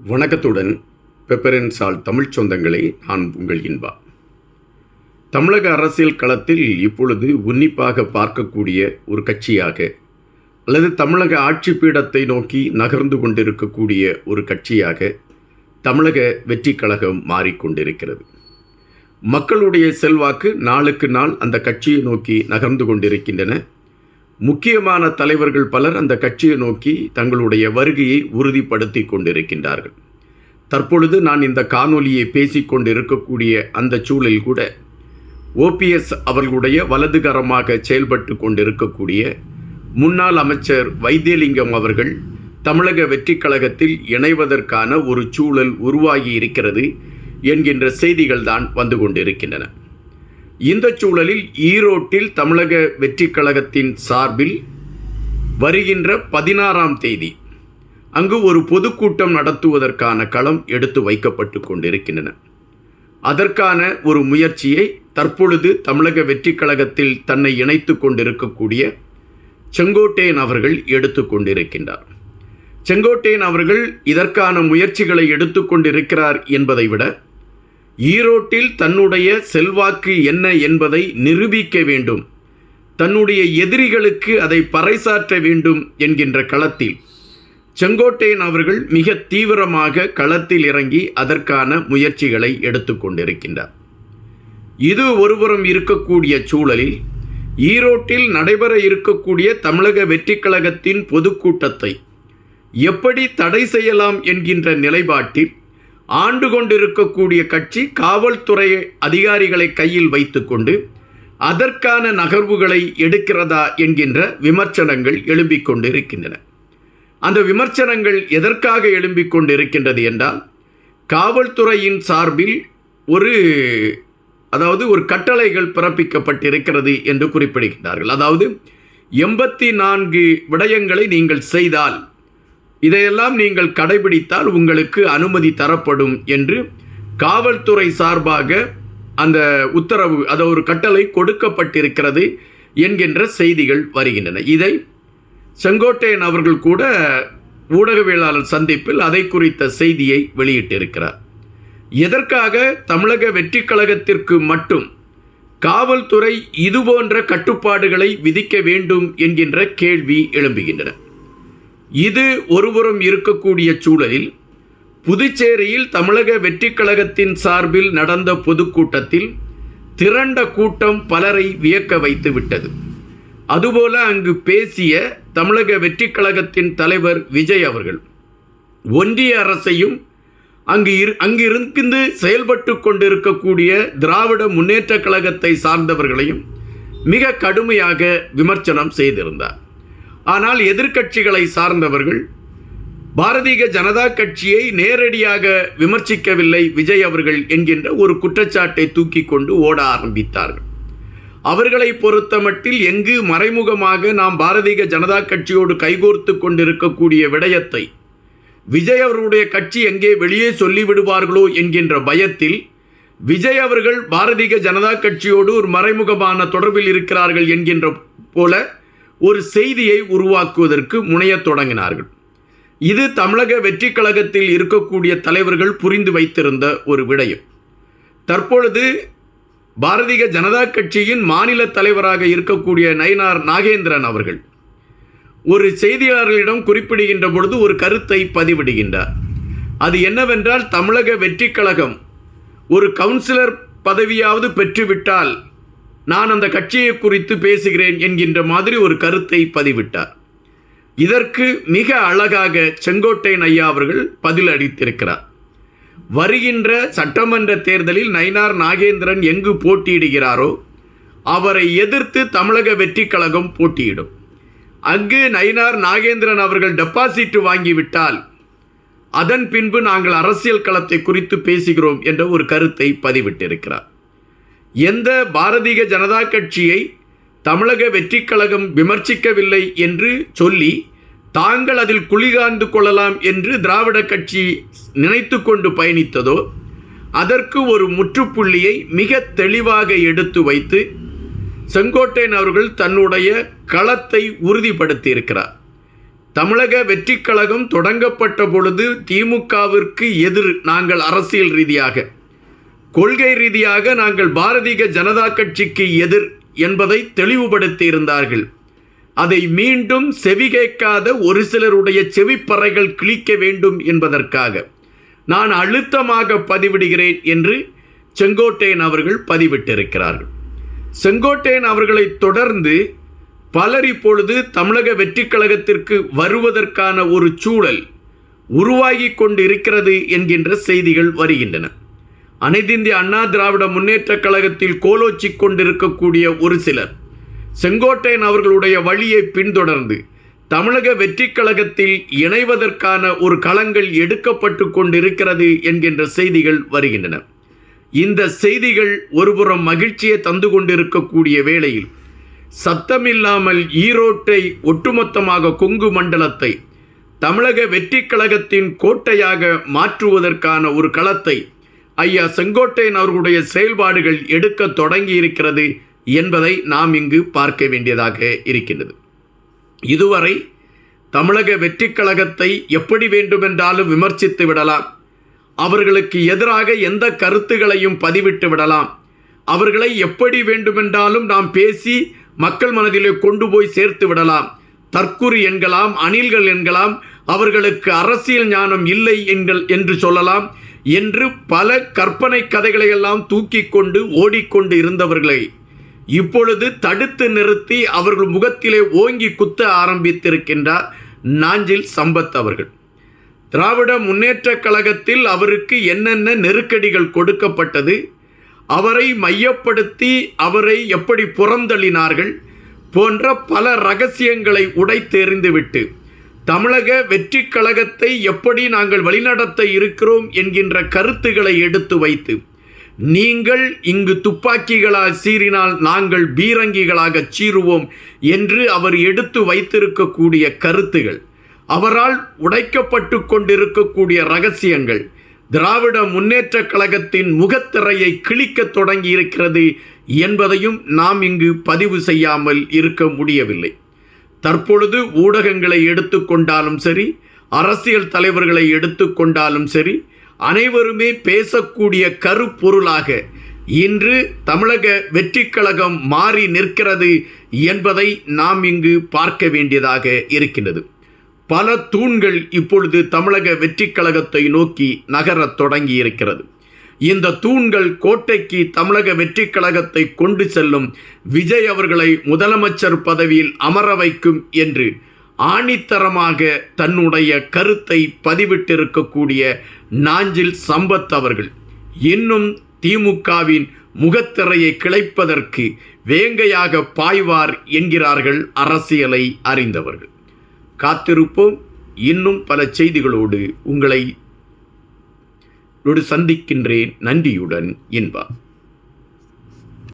வணக்கத்துடன் பெப்பரன் சால் தமிழ்ச் சொந்தங்களே, நான் உங்கள் இன்பா. தமிழக அரசியல் களத்தில் இப்பொழுது உன்னிப்பாக பார்க்கக்கூடிய ஒரு கட்சியாக அல்லது தமிழக ஆட்சி பீடத்தை நோக்கி நகர்ந்து கொண்டிருக்கக்கூடிய ஒரு கட்சியாக தமிழக வெற்றிக் கழகம் மாறிக்கொண்டிருக்கிறது. மக்களுடைய செல்வாக்கு நாளுக்கு நாள் அந்த கட்சியை நோக்கி நகர்ந்து கொண்டிருக்கின்றன. முக்கியமான தலைவர்கள் பலர் அந்த கட்சியை நோக்கி தங்களுடைய வருகையை உறுதிப்படுத்தி கொண்டிருக்கின்றார்கள். தற்பொழுது நான் இந்த காணொலியை பேசிக்கொண்டிருக்கக்கூடிய அந்த சூழலில் கூட ஓபிஎஸ் அவர்களுடைய வலதுகரமாக செயல்பட்டு கொண்டிருக்கக்கூடிய முன்னாள் அமைச்சர் வைத்தியலிங்கம் அவர்கள் தமிழக வெற்றிக் கழகத்தில் இணைவதற்கான ஒரு சூழல் உருவாகி இருக்கிறது என்கின்ற செய்திகள் தான் வந்து கொண்டிருக்கின்றன. இந்த சூழலில் ஈரோட்டில் தமிழக வெற்றிக் கழகத்தின் சார்பில் வருகின்ற 16ஆம் தேதி அங்கு ஒரு பொதுக்கூட்டம் நடத்துவதற்கான களம் எடுத்து வைக்கப்பட்டு கொண்டிருக்கின்றன. அதற்கான ஒரு முயற்சியை தற்பொழுது தமிழக வெற்றிக் கழகத்தில் தன்னை இணைத்து கொண்டிருக்கக்கூடிய செங்கோட்டையன் அவர்கள் எடுத்து கொண்டிருக்கின்றார். செங்கோட்டையன் அவர்கள் இதற்கான முயற்சிகளை எடுத்து கொண்டிருக்கிறார் என்பதை விட ஈரோட்டில் தன்னுடைய செல்வாக்கு என்ன என்பதை நிரூபிக்க வேண்டும், தன்னுடைய எதிரிகளுக்கு அதை பறைசாற்ற வேண்டும் என்கின்ற களத்தில் செங்கோட்டையன் அவர்கள் மிக தீவிரமாக களத்தில் இறங்கி அதற்கான முயற்சிகளை எடுத்து கொண்டிருக்கின்றார். இது ஒருபுறம் இருக்கக்கூடிய சூழலில் ஈரோட்டில் நடைபெற இருக்கக்கூடிய தமிழக வெற்றிக் கழகத்தின் பொதுக்கூட்டத்தை எப்படி தடை செய்யலாம் என்கின்ற நிலைப்பாட்டில் ஆண்டு கொண்டிருக்கக்கூடிய கட்சி காவல்துறை அதிகாரிகளை கையில் வைத்துக்கொண்டு அதற்கான நகர்வுகளை எடுக்கிறதா என்கின்ற விமர்சனங்கள் எழும்பிக் கொண்டிருக்கின்றன. அந்த விமர்சனங்கள் எதற்காக எழும்பிக் கொண்டிருக்கின்றது என்றால், காவல்துறையின் சார்பில் ஒரு கட்டளைகள் பிறப்பிக்கப்பட்டிருக்கிறது என்று குறிப்பிடுகிறார்கள். அதாவது 84 விடயங்களை நீங்கள் செய்தால், இதையெல்லாம் நீங்கள் கடைபிடித்தால் உங்களுக்கு அனுமதி தரப்படும் என்று காவல்துறை சார்பாக அந்த உத்தரவு, ஒரு கட்டளை கொடுக்கப்பட்டிருக்கிறது என்கின்ற செய்திகள் வருகின்றன. இதை செங்கோட்டையன் அவர்கள் கூட ஊடகவியலாளர் சந்திப்பில் அதை குறித்த செய்தியை வெளியிட்டிருக்கிறார். எதற்காக தமிழக வெற்றிக் கழகத்திற்கு மட்டும் காவல்துறை இதுபோன்ற கட்டுப்பாடுகளை விதிக்க வேண்டும் என்கின்ற கேள்வி எழும்புகின்றன. இது ஒருபுறம் இருக்கக்கூடிய சூழலில் புதுச்சேரியில் தமிழக வெற்றிக் கழகத்தின் சார்பில் நடந்த பொதுக்கூட்டத்தில் திரண்ட கூட்டம் பலரை வியக்க வைத்து விட்டது. அதுபோல அங்கு பேசிய தமிழக வெற்றிக் கழகத்தின் தலைவர் விஜய் அவர்கள் ஒன்றிய அரசையும் அங்கிருந்து செயல்பட்டு கொண்டிருக்கக்கூடிய திராவிட முன்னேற்ற கழகத்தை சார்ந்தவர்களையும் மிக கடுமையாக விமர்சனம் செய்திருந்தார். ஆனால் எதிர்க்கட்சிகளை சார்ந்தவர்கள் பாரதிய ஜனதா கட்சியை நேரடியாக விமர்சிக்கவில்லை விஜய் அவர்கள் என்கின்ற ஒரு குற்றச்சாட்டை தூக்கி கொண்டு ஓட ஆரம்பித்தார்கள். அவர்களை பொறுத்தமட்டில் எங்கு மறைமுகமாக நாம் பாரதிய ஜனதா கட்சியோடு கைகோர்த்து கொண்டிருக்கக்கூடிய விடயத்தை விஜய் அவர்களுடைய கட்சி எங்கே வெளியே சொல்லிவிடுவார்களோ என்கின்ற பயத்தில் விஜய் அவர்கள் பாரதிய ஜனதா கட்சியோடு ஒரு மறைமுகமான தொடர்பில் இருக்கிறார்கள் என்கின்ற போல ஒரு செய்தியை உருவாக்குவதற்கு முனையத் தொடங்கினார்கள். இது தமிழக வெற்றிக் கழகத்தில் இருக்கக்கூடிய தலைவர்கள் புரிந்து வைத்திருந்த ஒரு விடயம். தற்பொழுது பாரதிய ஜனதா கட்சியின் மாநில தலைவராக இருக்கக்கூடிய நயினார் நாகேந்திரன் அவர்கள் ஒரு செய்தியாளர்களிடம் குறிப்பிடுகின்ற பொழுது ஒரு கருத்தை பதிவிடுகின்றார். அது என்னவென்றால், தமிழக வெற்றிக் கழகம் ஒரு கவுன்சிலர் பதவியாவது பெற்றுவிட்டால் நான் அந்த கட்சியை குறித்து பேசுகிறேன் என்கின்ற மாதிரி ஒரு கருத்தை பதிவிட்டார். இதற்கு மிக அழகாக செங்கோட்டையன் ஐயா அவர்கள் பதில் அளித்திருக்கிறார். வருகின்ற சட்டமன்ற தேர்தலில் நயினார் நாகேந்திரன் எங்கு போட்டியிடுகிறாரோ அவரை எதிர்த்து தமிழக வெற்றிக் கழகம் போட்டியிடும். அங்கு நயினார் நாகேந்திரன் அவர்கள் டெபாசிட் வாங்கிவிட்டால் அதன் பின்பு நாங்கள் அரசியல் களத்தை குறித்து பேசுகிறோம் என்ற ஒரு கருத்தை பதிவிட்டிருக்கிறார். எந்த பாரதிய ஜனதா கட்சியை தமிழக வெற்றிக் கழகம் விமர்சிக்கவில்லை என்று சொல்லி தாங்கள் அதில் குளிகாந்து கொள்ளலாம் என்று திராவிட கட்சி நினைத்து கொண்டு பயணித்ததோ அதற்கு ஒரு முற்றுப்புள்ளியை மிக தெளிவாக எடுத்து வைத்து செங்கோட்டையன் அவர்கள் தன்னுடைய களத்தை உறுதிப்படுத்தி இருக்கிறார். தமிழக வெற்றிக் கழகம் தொடங்கப்பட்ட பொழுது திமுகவிற்கு எதிர் நாங்கள் அரசியல் ரீதியாக, கொள்கை ரீதியாக நாங்கள் பாரதிய ஜனதா கட்சிக்கு எதிர் என்பதை தெளிவுபடுத்தி இருந்தார்கள். அதை மீண்டும் செவி கேட்காத ஒரு சிலருடைய செவிப்பறைகள் கிழிக்க வேண்டும் என்பதற்காக நான் அழுத்தமாக பதிவிடுகிறேன் என்று செங்கோட்டையன் அவர்கள் பதிவிட்டிருக்கிறார்கள். செங்கோட்டையன் அவர்களை தொடர்ந்து பலர் இப்பொழுது தமிழக வெற்றிக் கழகத்திற்கு வருவதற்கான ஒரு சூழல் உருவாகி கொண்டு இருக்கிறது என்கின்ற செய்திகள் வருகின்றன. அனைத்திந்திய அண்ணா திராவிட முன்னேற்றக் கழகத்தில் கோலோச்சி கொண்டிருக்கக்கூடிய ஒரு சிலர் செங்கோட்டையன் அவர்களுடைய வழியை பின்தொடர்ந்து தமிழக வெற்றிக் கழகத்தில் இணைவதற்கான ஒரு களங்கள் எடுக்கப்பட்டு கொண்டிருக்கிறது என்கின்ற செய்திகள் வருகின்றன. இந்த செய்திகள் ஒருபுறம் மகிழ்ச்சியை தந்து கொண்டிருக்கக்கூடிய வேளையில் சத்தமில்லாமல் ஈரோட்டை ஒட்டுமொத்தமாக கொங்கு மண்டலத்தை தமிழக வெற்றிக் கழகத்தின் கோட்டையாக மாற்றுவதற்கான ஒரு களத்தை ஐயா செங்கோட்டையன் அவர்களுடைய செயல்பாடுகள் எடுக்க தொடங்கி இருக்கிறது என்பதை நாம் இங்கு பார்க்க வேண்டியதாக இருக்கின்றது. இதுவரை தமிழக வெற்றிக் கழகத்தை எப்படி வேண்டுமென்றாலும் விமர்சித்து விடலாம், அவர்களுக்கு எதிராக எந்த கருத்துகளையும் பதிவிட்டு விடலாம், அவர்களை எப்படி வேண்டுமென்றாலும் நாம் பேசி மக்கள் மனதிலே கொண்டு போய் சேர்த்து விடலாம், தற்குறி என்கலாம், அணில்கள் என்கலாம், அவர்களுக்கு அரசியல் ஞானம் இல்லை என்று சொல்லலாம் என்று பல கற்பனை கதைகளையெல்லாம் தூக்கி கொண்டு ஓடிக்கொண்டு இருந்தவர்களை இப்பொழுது தடுத்து நிறுத்தி அவர்கள் முகத்திலே ஓங்கி குத்த ஆரம்பித்திருக்கின்றார் நாஞ்சில் சம்பத் அவர்கள். திராவிட முன்னேற்றக் கழகத்தில் அவருக்கு என்னென்ன நெருக்கடிகள் கொடுக்கப்பட்டது, அவரை மையப்படுத்தி அவரை எப்படி புறந்தள்ளினார்கள் போன்ற பல ரகசியங்களை உடைத்தெறிந்துவிட்டு தமிழக வெற்றிக் கழகத்தை எப்படி நாங்கள் வழிநடத்த இருக்கிறோம் என்கின்ற கருத்துக்களை எடுத்து வைத்து, நீங்கள் இங்கு துப்பாக்கிகளால் சீறினால் நாங்கள் பீரங்கிகளாக சீறுவோம் என்று அவர் எடுத்து வைத்திருக்கக்கூடிய கருத்துகள், அவரால் உடைக்கப்பட்டு கொண்டிருக்கக்கூடிய ரகசியங்கள் திராவிட முன்னேற்றக் கழகத்தின் முகத்திரையை கிழிக்க தொடங்கி இருக்கிறது என்பதையும் நாம் இங்கு பதிவு செய்யாமல் இருக்க முடியவில்லை. தற்பொழுது ஊடகங்களை எடுத்துக்கொண்டாலும் சரி, அரசியல் தலைவர்களை எடுத்துக்கொண்டாலும் சரி, அனைவருமே பேசக்கூடிய கருப்பொருளாக இன்று தமிழக வெற்றிக் கழகம் மாறி நிற்கிறது என்பதை நாம் இங்கு பார்க்க வேண்டியதாக இருக்கின்றது. பல தூண்கள் இப்பொழுது தமிழக வெற்றிக் கழகத்தை நோக்கி நகரத் தொடங்கி இருக்கிறது. இந்த தூண்கள் கோட்டைக்கு தமிழக வெற்றிக் கழகத்தை கொண்டு செல்லும், விஜய் அவர்களை முதலமைச்சர் பதவியில் அமர வைக்கும் என்று ஆணித்தரமாக தன்னுடைய கருத்தை பதிவிட்டிருக்கக்கூடிய நாஞ்சில் சம்பத் அவர்கள் இன்னும் திமுகவின் முகத்திரையை கிளைப்பதற்கு வேங்கையாக பாய்வார் என்கிறார்கள் அரசியலை அறிந்தவர்கள். காத்திருப்போம். இன்னும் பல செய்திகளோடு உங்களை சந்திக்கின்றேன். நன்றியுடன் இன்பா.